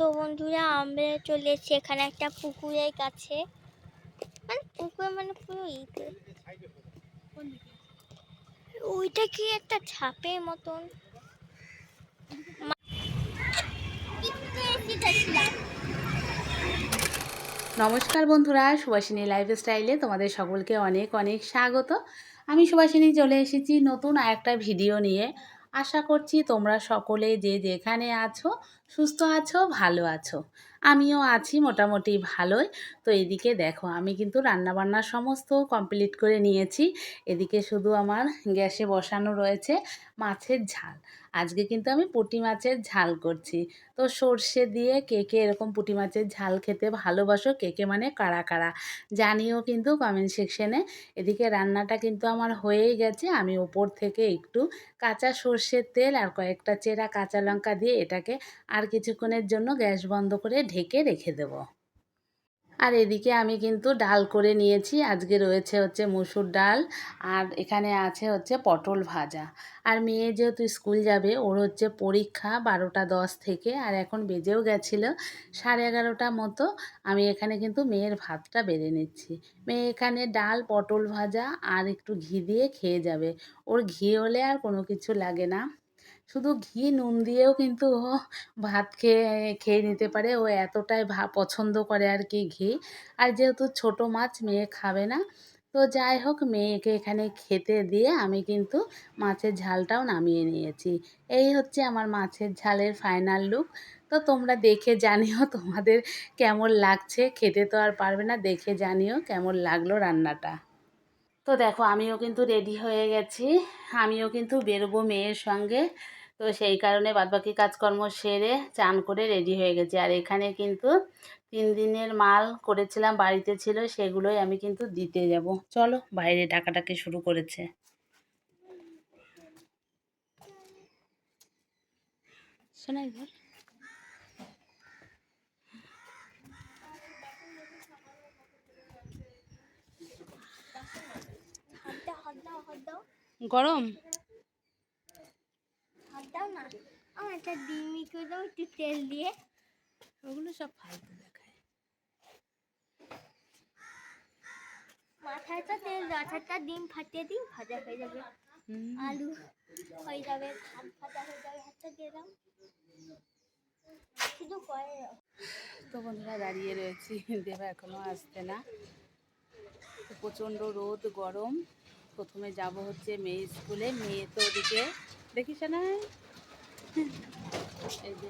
তো বন্ধুরা আমরা চলে এসেছি এখানে একটা পুকুরের কাছে, মানে পুকুর মানে পুরো ইতে ওইটা কি একটা ছাপের মতন। নমস্কার বন্ধুরা, সুভাষিনী লাইফস্টাইলে তোমাদের সকলকে অনেক অনেক স্বাগত। আমি সুভাষিনী চলে এসেছি নতুন আরেকটা ভিডিও নিয়ে। আশা করছি তোমরা সকলে যে যেখানে আছো সুস্থ আছো, ভালো আছো। আমিও আছি মোটামুটি ভালোই। তো এদিকে দেখো, আমি কিন্তু রান্নাবান্না সমস্ত কমপ্লিট করে নিয়েছি। এদিকে শুধু আমার গ্যাসে বসানো রয়েছে মাছের ঝাল। আজকে কিন্তু আমি পুঁটি মাছের ঝাল করছি। তো সর্ষে দিয়ে কে কে এরকম পুঁটি মাছের ঝাল খেতে ভালোবাসো, কে কে মানে কারা কারা জানিও কিন্তু কমেন্ট সেকশনে। এদিকে রান্নাটা কিন্তু আমার হয়েই গেছে। আমি ওপর থেকে একটু কাঁচা সর্ষের তেল আর কয়েকটা চেরা কাঁচা লঙ্কা দিয়ে এটাকে আর কিছুক্ষণের জন্য গ্যাস বন্ধ করে ঢেকে রেখে দেবো। আর এদিকে আমি কিন্তু ডাল করে নিয়েছি। আজকে রয়েছে হচ্ছে মুসুর ডাল, আর এখানে আছে হচ্ছে পটল ভাজা। আর মেয়ে যেহেতু স্কুল যাবে, ওর হচ্ছে পরীক্ষা 12টা 10 থেকে, আর এখন বেজেও গেছিলো 11:30 মতো। আমি এখানে কিন্তু মেয়ের ভাতটা বেড়ে নিচ্ছি। মেয়ে এখানে ডাল পটল ভাজা আর একটু ঘি দিয়ে খেয়ে যাবে। ওর ঘি হলে আর কোনো কিছু লাগে না, শুধু ঘি নুন দিয়েও কিন্তু ও ভাত খেয়ে নিতে পারে। ও এতটাই পছন্দ করে আর কি ঘি। আর যেহেতু ছোট মাছ মেয়ে খাবে না, তো যাই হোক মেয়েকে এখানে খেতে দিয়ে আমি কিন্তু মাছের ঝালটাও নামিয়ে নিয়েছি। এই হচ্ছে আমার মাছের ঝালের ফাইনাল লুক। তো তোমরা দেখে জানিও তোমাদের কেমন লাগছে। খেতে তো আর পারবে না, দেখে জানিও কেমন লাগলো রান্নাটা। তো দেখো আমিও কিন্তু রেডি হয়ে গেছি। আমিও কিন্তু বেরোবো মেয়ের সঙ্গে। তো সেই কারণে বাদবাকি কাজকর্ম সেরে চান করে রেডি হয়ে গেছি। আর এখানে কিন্তু 3 দিনের মাল করেছিলাম, বাড়িতে ছিল, সেগুলোই আমি কিন্তু দিতে যাব। চলো বাইরে ডাকাডাকি শুরু করেছে। শোনাই বল। গরম হাত দাও না, আমার একটা ডিম করে দাও একটু তেল দিয়ে। ওগুলো সব ফালতু দেখায়। মাথাটা তেল দাও, একটা ডিম ফাটিয়ে দিই, ভাজা হয়ে যাবে। আলু হয়ে যাবে, ভাত ভাজা হয়ে যাবে, হাতটা দিয়ে দাও শুধু করে। তো বন্ধুরা দাঁড়িয়ে রয়েছি, দেবা এখনও আসছে না। তো প্রচণ্ড রোদ গরম। প্রথমে যাব হচ্ছে মেয়ে স্কুলে। মেয়ে তো ওদিকে দেখিস না, এই যে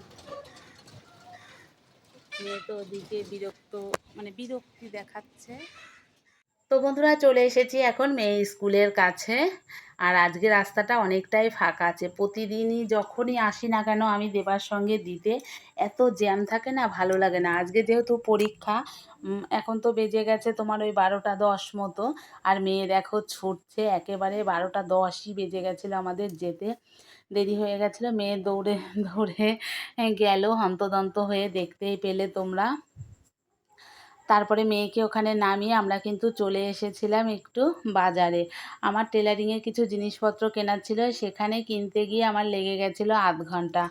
মেয়ে তো ওদিকে বিরক্তি দেখাচ্ছে। তো বন্ধুরা চলে এসেছি এখন মেয়ে স্কুলের কাছে। আর আজকে রাস্তাটা অনেকটাই ফাঁকা আছে। প্রতিদিনই যখনই আসি না কেন আমি দেবার সঙ্গে দিতে, এত জ্যাম থাকে না, ভালো লাগে না। আজকে যেহেতু পরীক্ষা, এখন তো বেজে গেছে তোমার ওই 12টা 10 মতো। আর মেয়ে দেখো ছুটছে, একেবারে 12টা 10ই বেজে গেছিলো আমাদের যেতে। দেরি হয়ে গেছিলো, মেয়ে দৌড়ে দৌড়ে গেল হন্তদন্ত হয়ে, দেখতেই পেলে তোমরা। তারপরে মেয়েকে ওখানে নামিয়ে আমরা কিন্তু চলে এসেছিলাম একটু বাজারে। আমার টেলারিংয়ের কিছু জিনিসপত্র কেনার ছিল, সেখানে কিনতে গিয়ে আমার লেগে গেছিলো আধ ঘন্টা।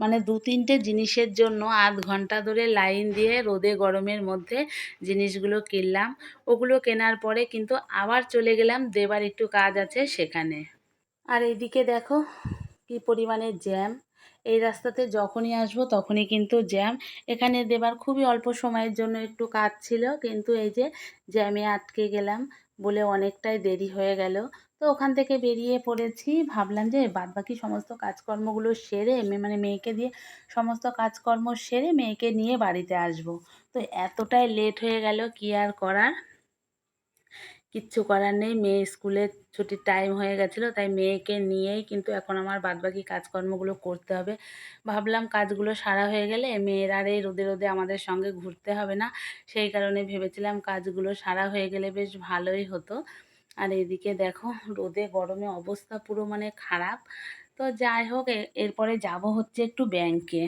মানে 2-3টে জিনিসের জন্য আধ ঘন্টা ধরে লাইন দিয়ে রোদে গরমের মধ্যে জিনিসগুলো কিনলাম। ওগুলো কেনার পরে কিন্তু আবার চলে গেলাম দেবার একটু কাজ আছে সেখানে। আর এইদিকে দেখো কি পরিমাণে জ্যাম। এই রাস্তাতে যখনই আসবো তখনই কিন্তু জ্যাম। এখানে দেবার খুবই অল্প সময়ের জন্য একটু কাজ ছিল, কিন্তু এই যে জ্যামে আটকে গেলাম বলে অনেকটাই দেরি হয়ে গেল। তো ওখান থেকে বেরিয়ে পড়েছি, ভাবলাম যে বাদবাকি সমস্ত কাজকর্মগুলো সেরে মানে মেয়েকে দিয়ে সমস্ত কাজকর্ম সেরে মেয়েকে নিয়ে বাড়িতে আসব। তো এতটাই লেট হয়ে গেল, কি আর করার। কিচ্ছু করার নেই, মেয়ে স্কুলের ছুটির টাইম হয়ে গেছিলো, তাই মেয়েকে নিয়েই কিন্তু এখন আমার বাদবাকি কাজকর্মগুলো করতে হবে। ভাবলাম কাজগুলো সারা হয়ে গেলে মেয়ের আর এই রোদে রোদে আমাদের সঙ্গে ঘুরতে হবে না। সেই কারণে ভেবেছিলাম কাজগুলো সারা হয়ে গেলে বেশ ভালোই হতো। আর এদিকে দেখো রোদে গরমে অবস্থা পুরো মানে খারাপ। তো যাই হোক, এরপরে যাব হচ্ছে একটু ব্যাংকে।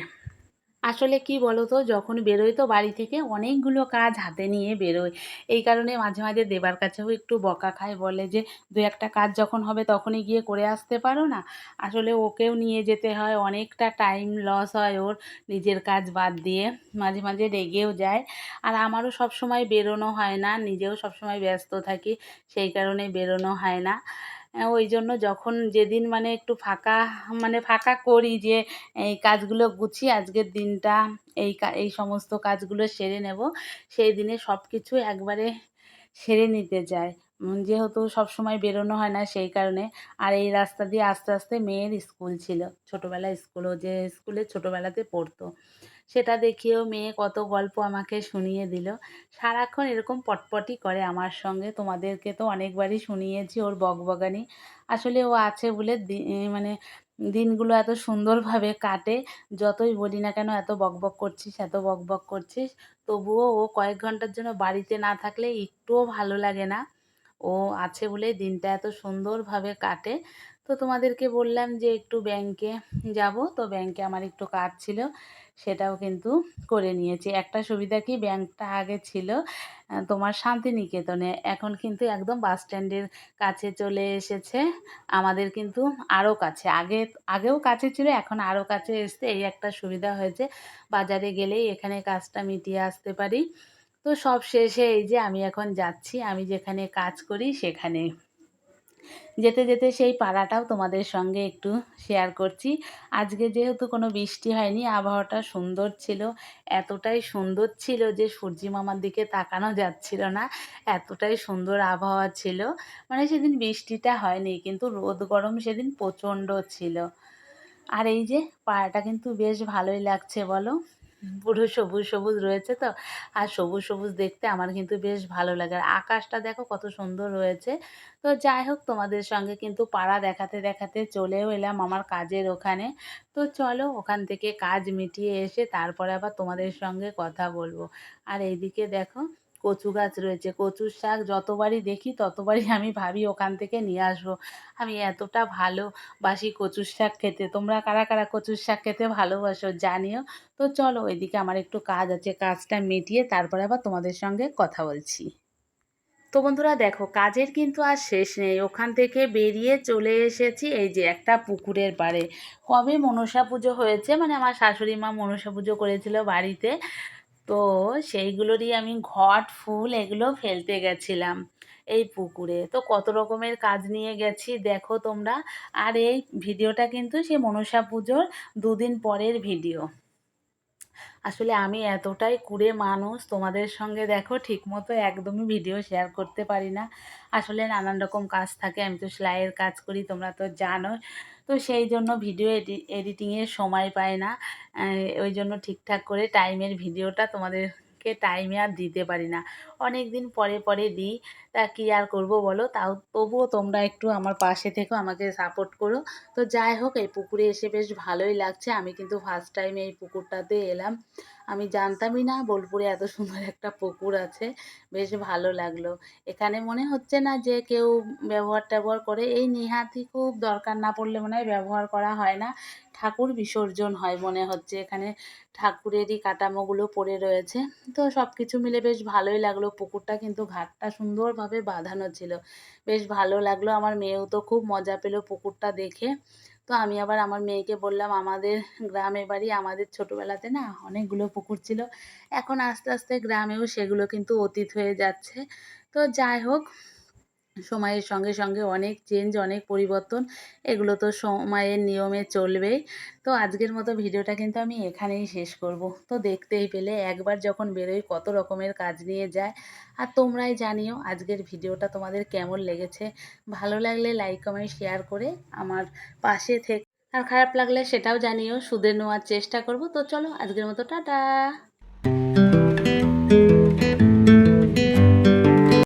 আসলে কি বলো তো, যখন বেরোই তো বাড়ি থেকে অনেকগুলো কাজ হাতে নিয়ে বেরোই। এই কারণে মাঝে, মাঝে দেবার কাছেও একটু বকা খাই। বলে যে, "২ একটা কাজ যখন হবে তখনই গিয়ে করে আসতে পারো না?" আসলে ওকেও নিয়ে যেতে হয়, অনেকটা টাইম লস হয় ওর নিজের কাজ বাদ দিয়ে। মাঝে, মাঝে রেগেও যায়। আর আমারও সবসময় বেরোনো হয় না, নিজেও সবসময় ব্যস্ত থাকি, সেই কারণে বেরোনো হয় না। ওইজন্য যখন যেদিন মানে একটু ফাঁকা মানে ফাঁকা করি যে এই কাজগুলো গুছিয়ে আজকের দিনটা এই সমস্ত কাজগুলো সেরে নেব, সেই দিনে সব কিছু একবারে সেরে নিতে চাই। যেহেতু সবসময় বেরোনো হয় না সেই কারণে। আর এই রাস্তা দিয়ে আস্তে, আস্তে মেয়ের স্কুল ছিল। ছোটোবেলায় স্কুলও যে স্কুলে ছোটোবেলাতে পড়তো। সেটা দেখিয়েও মেয়ে কত গল্প আমাকে শুনিয়ে দিল। সারাক্ষণ এরকম পটপটি করে আমার সঙ্গে। তোমাদেরকে তো অনেকবারই শুনিয়েছি ওর বকবকানি। আসলে ও আছে বলে মানে দিনগুলো এত সুন্দরভাবে কাটে। যতই বলি না কেন, "এত বকবক করছিস, এত বকবক করছিস।" তবুও ও কয়েক ঘন্টার জন্য বাড়িতে না থাকলে একটুও ভালো লাগে না। ও আছে বলে দিনটা এত সুন্দরভাবে কাটে। তো তোমাদেরকে বললাম যে একটু ব্যাংকে যাব। তো ব্যাংকে আমার একটু কাজ ছিল। সেটাও কিন্তু করে নিয়েছি। একটা সুবিধা কি, ব্যাংকটা আগে ছিল তোমার শান্তিনিকেতনে। এখন কিন্তু একদম বাস স্ট্যান্ডের কাছে চলে এসেছে। আমাদের কিন্তু আরও কাছে। আগেও কাছে ছিল, এখন আরও কাছে এসছে। এই একটা সুবিধা হয়েছে। বাজারে গেলেই এখানে কাজটা মিটিয়ে আসতে পারি। তো সব শেষে এই যে আমি এখন যাচ্ছি, আমি যেখানে কাজ করি সেখানে। যেতে, যেতে সেই পাড়াটাও তোমাদের সঙ্গে একটু শেয়ার করছি। আজকে যেহেতু কোনো বৃষ্টি হয়নি, আবহাওয়াটা সুন্দর ছিল। এতটাই সুন্দর ছিল যে সূর্যি মামার দিকে তাকানো যাচ্ছিল না। এতটাই সুন্দর আবহাওয়া ছিল। মানে সেদিন বৃষ্টিটা হয়নি, কিন্তু রোদ গরম সেদিন প্রচণ্ড ছিল। আর এই যে পাড়াটা কিন্তু বেশ ভালোই লাগছে বলো? পুরো সবুজ, সবুজ রয়েছে তো। আর সবুজ, সবুজ দেখতে আমার কিন্তু বেশ ভালো লাগে। আর আকাশটা দেখো কত সুন্দর রয়েছে। তো যাই হোক, তোমাদের সঙ্গে কিন্তু পাড়া দেখাতে, দেখাতে চলেও এলাম আমার কাজের ওখানে। তো চলো ওখান থেকে কাজ মিটিয়ে এসে তারপরে আবার তোমাদের সঙ্গে কথা বলবো। আর এইদিকে দেখো কচু গাছ রয়েছে। কচুর শাক যতবারই দেখি ততবারই আমি ভাবি ওখান থেকে নিয়ে আসবো। আমি এতটা ভালোবাসি কচুর শাক খেতে। তোমরা কারা, কারা কচুর শাক খেতে ভালোবাসো জানিও। তো চলো ওইদিকে আমার একটু কাজ আছে, কাজটা মিটিয়ে তারপরে আবার তোমাদের সঙ্গে কথা বলছি। তো বন্ধুরা দেখো, কাজের কিন্তু আর শেষ নেই। ওখান থেকে বেরিয়ে চলে এসেছি এই যে একটা পুকুরের পাড়ে। কবে মনসা পুজো হয়েছে, মানে আমার শাশুড়ি মা মনসা পুজো করেছিল বাড়িতে। তো সেইগুলোরই আমি ঘট, ফুল এগুলো ফেলতে গেছিলাম এই পুকুরে। তো কত রকমের কাজ নিয়ে গেছি দেখো তোমরা। আর এই ভিডিওটা কিন্তু সেই মনসা পুজোর ২ দিন পরের ভিডিও। আসলে আমি এতটাই কুঁড়ে মানুষ, তোমাদের সঙ্গে দেখো ঠিকমতো একদমই ভিডিও শেয়ার করতে পারি না। আসলে নানান রকম কাজ থাকে, আমি তো সেলাইয়ের কাজ করি তোমরা তো জানো। তো সেই জন্য ভিডিও এডিটিংয়ের সময় পাই না। ওই জন্য ঠিকঠাক করে টাইমের ভিডিওটা তোমাদেরকে টাইমে আর দিতে পারি না। অনেক দিন পরে পরে দিই। তা কী আর করব বলো, তবুও তোমরা একটু আমার পাশে থেকো, আমাকে সাপোর্ট করো। তো যাই হোক, এই পুকুরে এসে বেশ ভালোই লাগছে। আমি কিন্তু ফার্স্ট টাইম এই পুকুরটাতে এলাম। আমি জানতামই না বোলপুরে এত সুন্দর একটা পুকুর আছে। বেশ ভালো লাগলো। এখানে মনে হচ্ছে না যে কেউ ব্যবহার-ট্যাবহার করে। এই নেহাতই খুব দরকার না পড়লে মনে হয় ব্যবহার করা হয় না। ঠাকুর বিসর্জন হয় মনে হচ্ছে। এখানে ঠাকুরেরই কাঠামোগুলো পড়ে রয়েছে। তো সব কিছু মিলে বেশ ভালোই লাগলো। পুকুরটা কিন্তু ঘাটটা সুন্দরভাবে বাঁধানো ছিল। বেশ ভালো লাগলো। আমার মেয়েও তো খুব মজা পেল পুকুরটা দেখে। তো আমি আবার আমার মেয়েকে বললাম, আমাদের গ্রামে বাড়ি, আমাদের ছোটোবেলাতে না অনেকগুলো পুকুর ছিল। এখন আস্তে, আস্তে গ্রামেও সেগুলো কিন্তু অতীত হয়ে যাচ্ছে। তো যাই হোক, সময়ের সঙ্গে, সঙ্গে অনেক চেঞ্জ, অনেক পরিবর্তন। এগুলো তো সময়ের নিয়মে চলবেই। তো আজকের মতো ভিডিওটা কিন্তু আমি এখানেই শেষ করব। তো দেখতেই পেলে একবার যখন বেরোই কত রকমের কাজ নিয়ে যায়। আর তোমরাই জানিও আজকের ভিডিওটা তোমাদের কেমন লেগেছে। ভালো লাগলে লাইক, কমেন্ট, শেয়ার করে আমার পাশে আর খারাপ লাগলে সেটাও জানিও। শুধরে নেওয়ার চেষ্টা করব। তো চলো আজকের মতো টাটা।